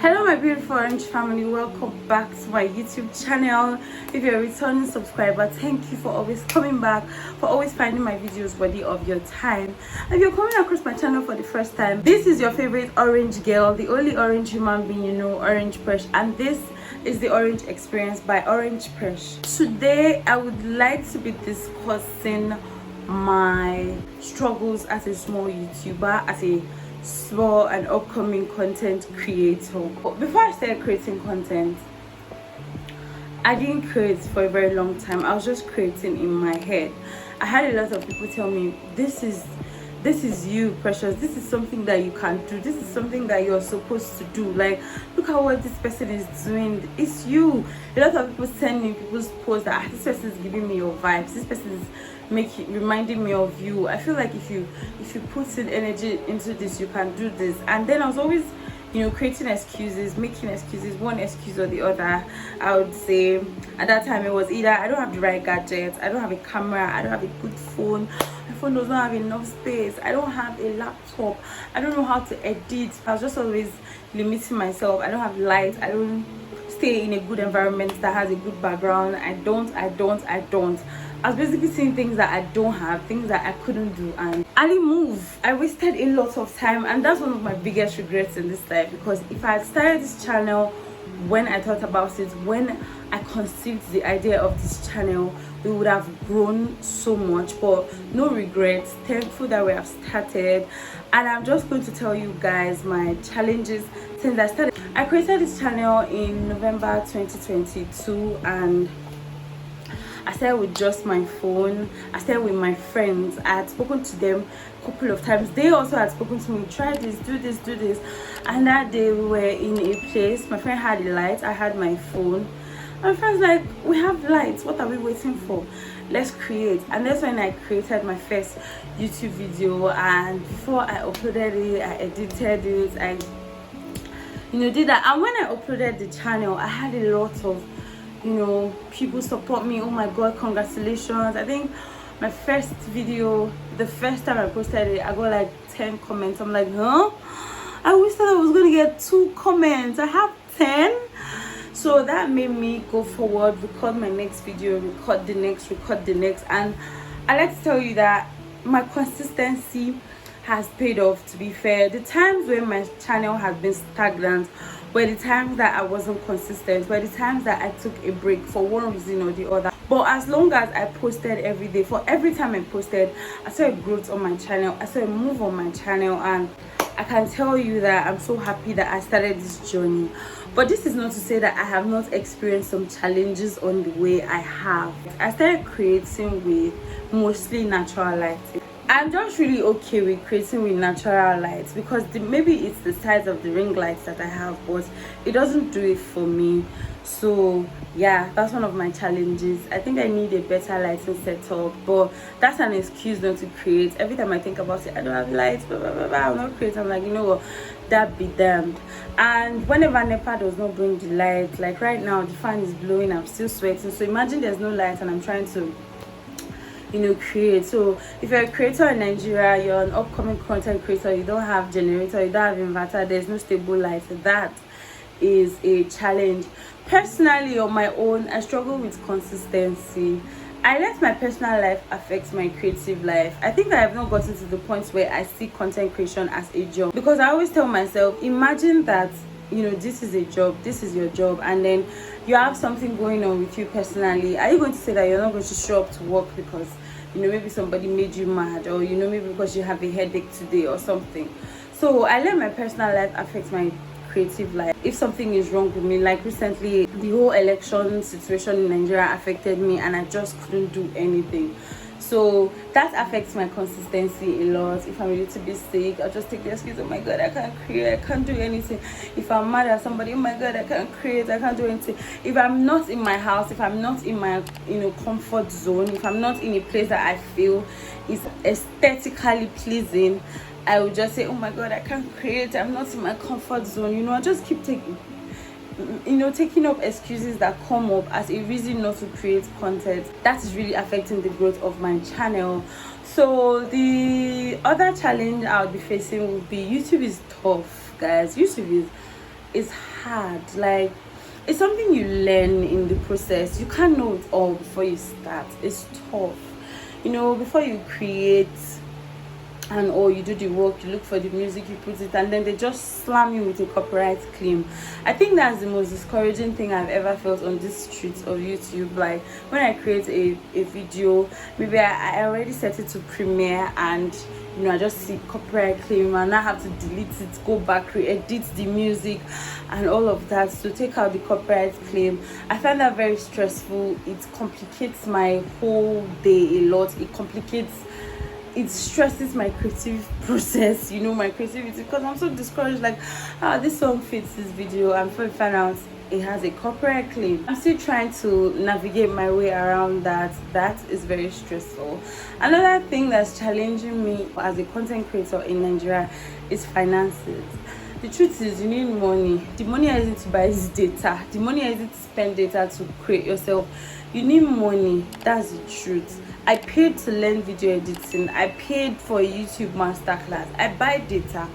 Hello my beautiful orange family, welcome back to my YouTube channel. If you're a returning subscriber, thank you for always coming back, for always finding my videos worthy of your time. If you're coming across my channel for the first time, this is your favorite orange girl, the only orange human being you know, Orange Presh, and this is the Orange Experience by Orange Presh. Today I would like to be discussing my struggles as a small YouTuber, as a small and upcoming content creator. But before I started creating content, I didn't create for a very long time. I was just creating in my head. I had a lot of people tell me, this is you, Precious, this is something that you can do, this is something that you're supposed to do, like look at what this person is doing, it's you. A lot of people send me people's posts that this person is giving me your vibes, this person is reminding me of you. I feel like if you put in energy into this, you can do this. And then I was always, you know, creating excuses, making excuses, one excuse or the other. I would say at that time it was either I don't have the right gadgets, I don't have a camera, I don't have a good phone, my phone does not have enough space, I don't have a laptop, I don't know how to edit. I was just always limiting myself. I don't have light, I don't stay in a good environment that has a good background. I don't. I was basically seeing things that I don't have, things that I couldn't do, and I didn't move. I wasted a lot of time, and that's one of my biggest regrets in this life, because if I had started this channel when I thought about it, when I conceived the idea of this channel, we would have grown so much. But no regrets, thankful that we have started. And I'm just going to tell you guys my challenges since I started. I created this channel in November 2022, and I started with just my phone. I started with my friends. I had spoken to them a couple of times. They also had spoken to me, try this, do this, do this. And that day we were in a place, my friend had a light, I had my phone. My friend's like, we have lights, what are we waiting for? Let's create. And that's when I created my first YouTube video. And before I uploaded it, I edited it, I did that. And when I uploaded the channel, I had a lot of people support me. Oh my god, congratulations. I think my first video, the first time I posted it, I got like 10 comments. I'm like, huh? I wish that I was gonna get 2 comments. I have 10. So that made me go forward, record my next video, record the next. And I like to tell you that my consistency has paid off. To be fair, the times when my channel has been stagnant were the times that I wasn't consistent, were the times that I took a break for one reason or the other. But as long as I posted every day, for every time I posted, I saw a growth on my channel, I saw a move on my channel, and I can tell you that I'm so happy that I started this journey. But this is not to say that I have not experienced some challenges on the way. I have. I started creating with mostly natural lighting. I'm just really okay with creating with natural lights, because maybe it's the size of the ring lights that I have, but it doesn't do it for me. So yeah, that's one of my challenges. I think I need a better lighting setup, but that's an excuse not to create. Every time I think about it, I don't have lights, blah, blah, blah, blah, I'm not creating. I'm like, you know what, that be damned. And whenever NEPA does not bring the light, like right now the fan is blowing, I'm still sweating. So imagine there's no light and I'm trying to create. So if you're a creator in Nigeria, you're an upcoming content creator, you don't have generator, you don't have inverter, there's no stable light, that is a challenge. Personally, on my own, I struggle with consistency. I let my personal life affect my creative life. I think I have not gotten to the point where I see content creation as a job, because I always tell myself, imagine that this is a job, this is your job, and then you have something going on with you personally. Are you going to say that you're not going to show up to work because maybe somebody made you mad, or maybe because you have a headache today or something? So I let my personal life affect my creative life. If something is wrong with me, like recently the whole election situation in Nigeria affected me and I just couldn't do anything. So that affects my consistency a lot. If I'm a little bit sick, I'll just take the excuse, oh my god, I can't create, I can't do anything. If I'm mad at somebody, oh my god, I can't create, I can't do anything. If I'm not in my house, if I'm not in my comfort zone, if I'm not in a place that I feel is aesthetically pleasing, I will just say, oh my god, I can't create, I'm not in my comfort zone. I just keep taking up excuses that come up as a reason not to create content. That is really affecting the growth of my channel. So the other challenge I'll be facing would be YouTube is tough, guys. YouTube is is hard. Like, it's something you learn in the process. You can't know it all before you start. It's tough, you know. Before you create and or you do the work, you look for the music, you put it, and then they just slam you with a copyright claim. I think that's the most discouraging thing I've ever felt on this streets of YouTube. Like, when I create a video, maybe I already set it to premiere, and you know, I just see copyright claim and I have to delete it, go back, re-edit the music and all of that to take out the copyright claim. I find that very stressful. It complicates my whole day a lot. It stresses my creative process, you know, my creativity, because I'm so discouraged. Like, this song fits this video, and before I find out it has a copyright claim, I'm still trying to navigate my way around that. That is very stressful. Another thing that's challenging me as a content creator in Nigeria is finances. The truth is, you need money. The money isn't to buy this data. The money isn't to spend data to create yourself. You need money. That's the truth. I paid to learn video editing. I paid for a YouTube masterclass. I buy data,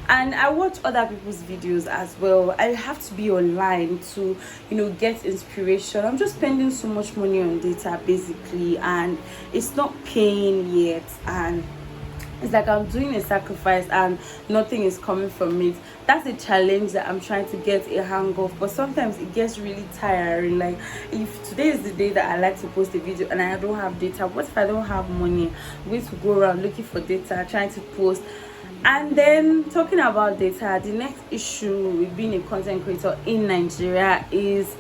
and I watch other people's videos as well. I have to be online to, you know, get inspiration. I'm just spending so much money on data basically, and it's not paying yet, and it's like I'm doing a sacrifice and nothing is coming from it. That's a challenge that I'm trying to get a hang of, but sometimes it gets really tiring. Like, if today is the day that I like to post a video and I don't have data, what if I don't have money? I'm going to go around looking for data, trying to post. And then, talking about data, the next issue with being a content creator in Nigeria is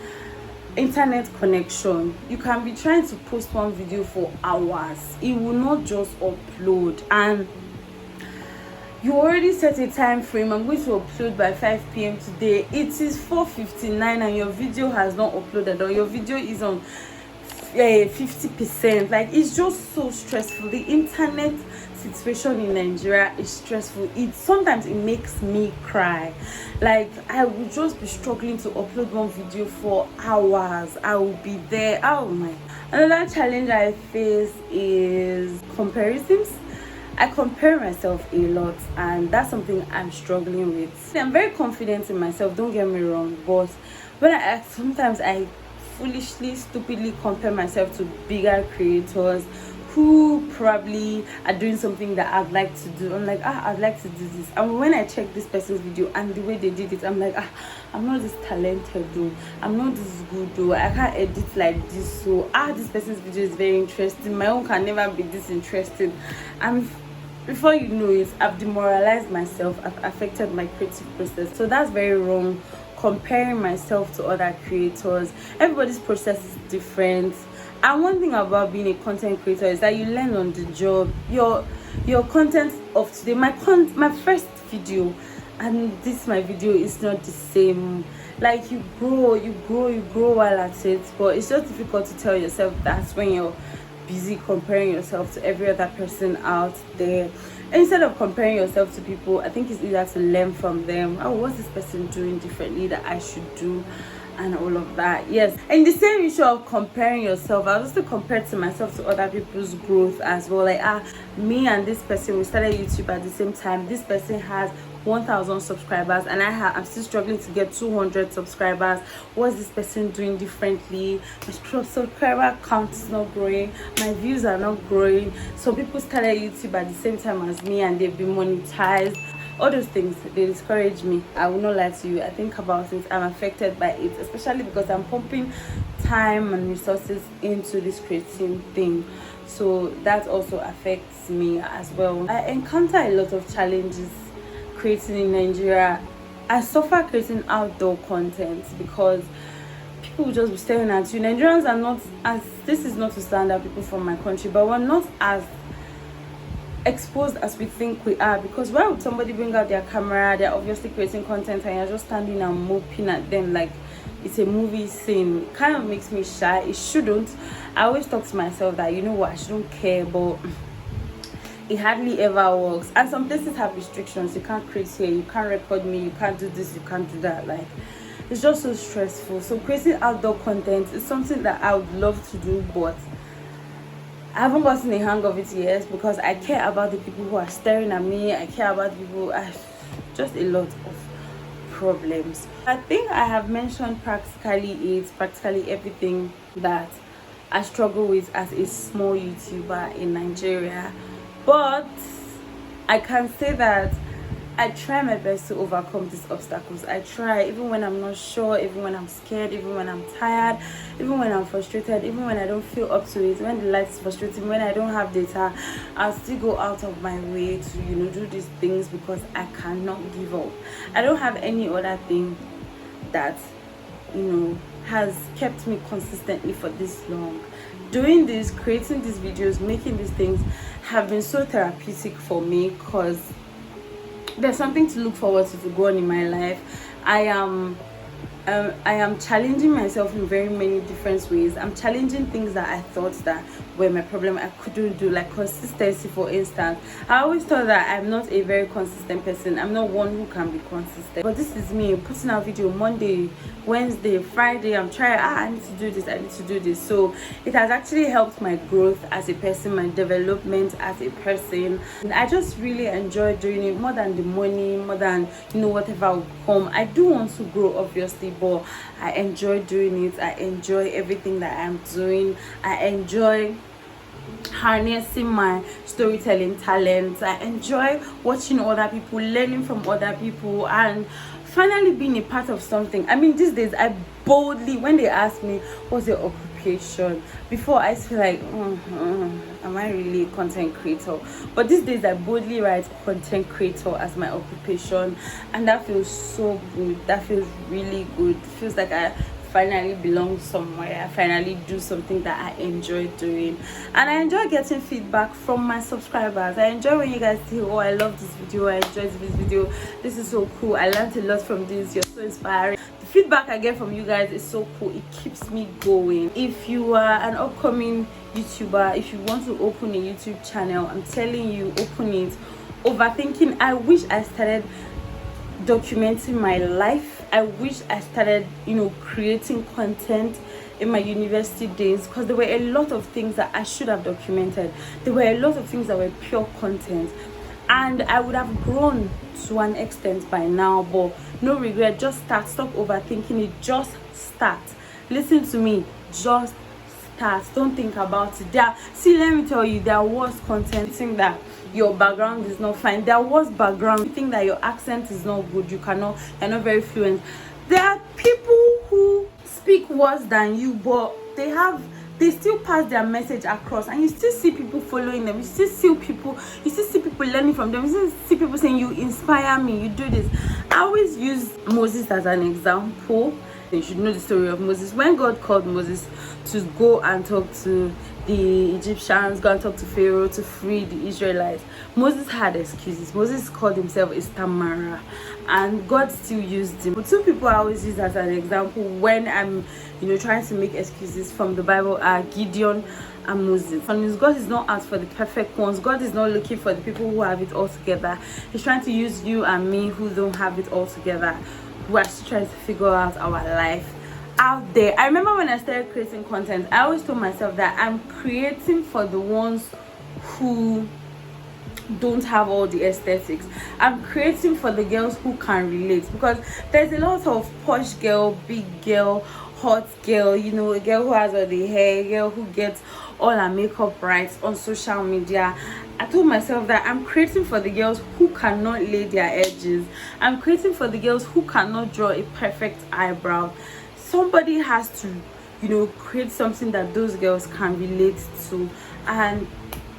internet connection. You can be trying to post one video for hours, it will not just upload, and you already set a time frame. I'm going to upload by 5 p.m. today. It is 4:59 and your video has not uploaded, or your video is on 50%. Like, it's just so stressful. The internet situation in Nigeria is stressful. Sometimes it makes me cry. Like, I will just be struggling to upload one video for hours. I will be there. Oh my. Another challenge I face is comparisons. I compare myself a lot, and that's something I'm struggling with. I'm very confident in myself, don't get me wrong, but when sometimes I foolishly, stupidly compare myself to bigger creators who probably are doing something that I'd like to do. I'm like, I'd like to do this. And when I check this person's video and the way they did it, I'm like, I'm not this talented though. I'm not this good though. I can't edit like this. So this person's video is very interesting. My own can never be this interesting. And before you know it, I've demoralized myself. I've affected my creative process. So that's very wrong. Comparing myself to other creators. Everybody's process is different. And one thing about being a content creator is that you learn on the job. Your content of today, my first video and my video is not the same. Like, you grow while at it, but it's just difficult to tell yourself that's when you're busy comparing yourself to every other person out there. Instead of comparing yourself to people, I think it's easier to learn from them. What's this person doing differently that I should do, and all of that. Yes, and the same issue of comparing yourself, I was also compared to myself to other people's growth as well. Like, me and this person, we started YouTube at the same time. This person has 1,000 subscribers and I'm still struggling to get 200 subscribers. What's this person doing differently? My subscriber count is not growing, my views are not growing. So people started YouTube at the same time as me and they've been monetized. All those things, they discourage me. I will not lie to you. I think about it, I'm affected by it, especially because I'm pumping time and resources into this creating thing. So that also affects me as well. I encounter a lot of challenges creating in Nigeria. I suffer creating outdoor content because people will just be staring at you. Nigerians are not as, this is not to slander people from my country, but we're not as exposed as we think we are, because why would somebody bring out their camera, they're obviously creating content, and you're just standing and moping at them like it's a movie scene? It kind of makes me shy. It shouldn't. I always talk to myself that, you know what, I shouldn't care, but it hardly ever works. And some places have restrictions. You can't create here, you can't record me, you can't do this, you can't do that. Like, it's just so stressful. So creating outdoor content is something that I would love to do, but I haven't gotten the hang of it yet, because I care about the people who are staring at me. I care about people. Just a lot of problems. I think I have mentioned practically everything that I struggle with as a small YouTuber in Nigeria, but I can say that I try my best to overcome these obstacles. I try, even when I'm not sure, even when I'm scared, even when I'm tired, even when I'm frustrated, even when I don't feel up to it, when the light is frustrating, when I don't have data, I'll still go out of my way to, do these things because I cannot give up. I don't have any other thing that, has kept me consistently for this long. Doing this, creating these videos, making these things have been so therapeutic for me because there's something to look forward to go on in my life. I am challenging myself in very many different ways. I'm challenging things that I thought that were my problem I couldn't do, like consistency, for instance. I always thought that I'm not a very consistent person. I'm not one who can be consistent. But this is me putting out video Monday, Wednesday, Friday. I'm trying, I need to do this, I need to do this. So it has actually helped my growth as a person, my development as a person. And I just really enjoy doing it more than the money, more than whatever will come. I do want to grow, obviously, but I enjoy doing it. I enjoy everything that I'm doing. I enjoy harnessing my storytelling talents. I enjoy watching other people, learning from other people, and finally being a part of something. I mean, these days I boldly, when they ask me what's your occupation, before I feel like am I really a content creator? But these days I boldly write content creator as my occupation, and that feels so good. That feels really good. It feels like I finally belong somewhere. I finally do something that I enjoy doing, and I enjoy getting feedback from my subscribers. I enjoy when you guys say, oh, I love this video, I enjoyed this video, this is so cool, I learned a lot from this, you're so inspiring. The feedback I get from you guys is so cool. It keeps me going. If you are an upcoming YouTuber, if you want to open a YouTube channel, I'm telling you, open it. Overthinking, I wish I started documenting my life. I wish I started creating content in my university days, because there were a lot of things that I should have documented. There were a lot of things that were pure content, and I would have grown to an extent by now. But no regret, just start. Stop overthinking it, just start. Listen to me, just start. Don't think about it. Let me tell you, there was content saying that your background is not fine. There was background. You think that your accent is not good, you're not very fluent. There are people who speak worse than you, but they still pass their message across, and you still see people following them. You still see people learning from them. You still see people saying, you inspire me, you do this. I always use Moses as an example. You should know the story of Moses. When God called Moses to go and talk to the Egyptians, go and talk to Pharaoh to free the Israelites, Moses had excuses. Moses called himself a stammerer, and God still used him. But two people I always use as an example when I'm trying to make excuses from the Bible are Gideon and Moses. And God is not out for the perfect ones. God is not looking for the people who have it all together. He's trying to use you and me who don't have it all together. We're still trying to figure out our life out there. I remember when I started creating content, I always told myself that I'm creating for the ones who don't have all the aesthetics. I'm creating for the girls who can relate, because there's a lot of posh girl, big girl, hot girl, a girl who has all the hair, a girl who gets all her makeup right on social media. I told myself that I'm creating for the girls who cannot lay their edges. I'm creating for the girls who cannot draw a perfect eyebrow. Somebody has to create something that those girls can relate to, and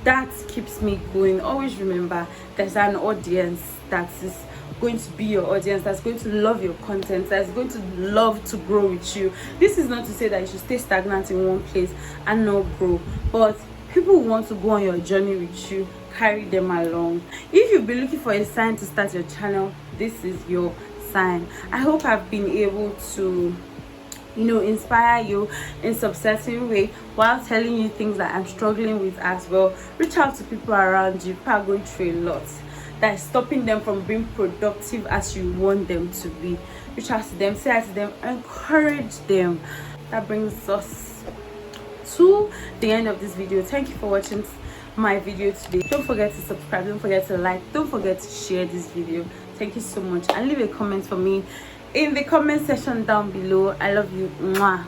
that keeps me going. Always remember, there's an audience that is going to be your audience, that's going to love your content, that's going to love to grow with you. This is not to say that you should stay stagnant in one place and not grow, but people who want to go on your journey with you, carry them along. If you've been looking for a sign to start your channel, this is your sign. I hope I've been able to inspire you in some certain way while telling you things that I'm struggling with as well. Reach out to people around you. People are going through a lot that is stopping them from being productive as you want them to be. Reach out to them, say hi to them, encourage them. That brings us to the end of this video. Thank you for watching my video today. Don't forget to subscribe, don't forget to like, don't forget to share this video. Thank you so much, and leave a comment for me in the comment section down below. I love you. Mwah.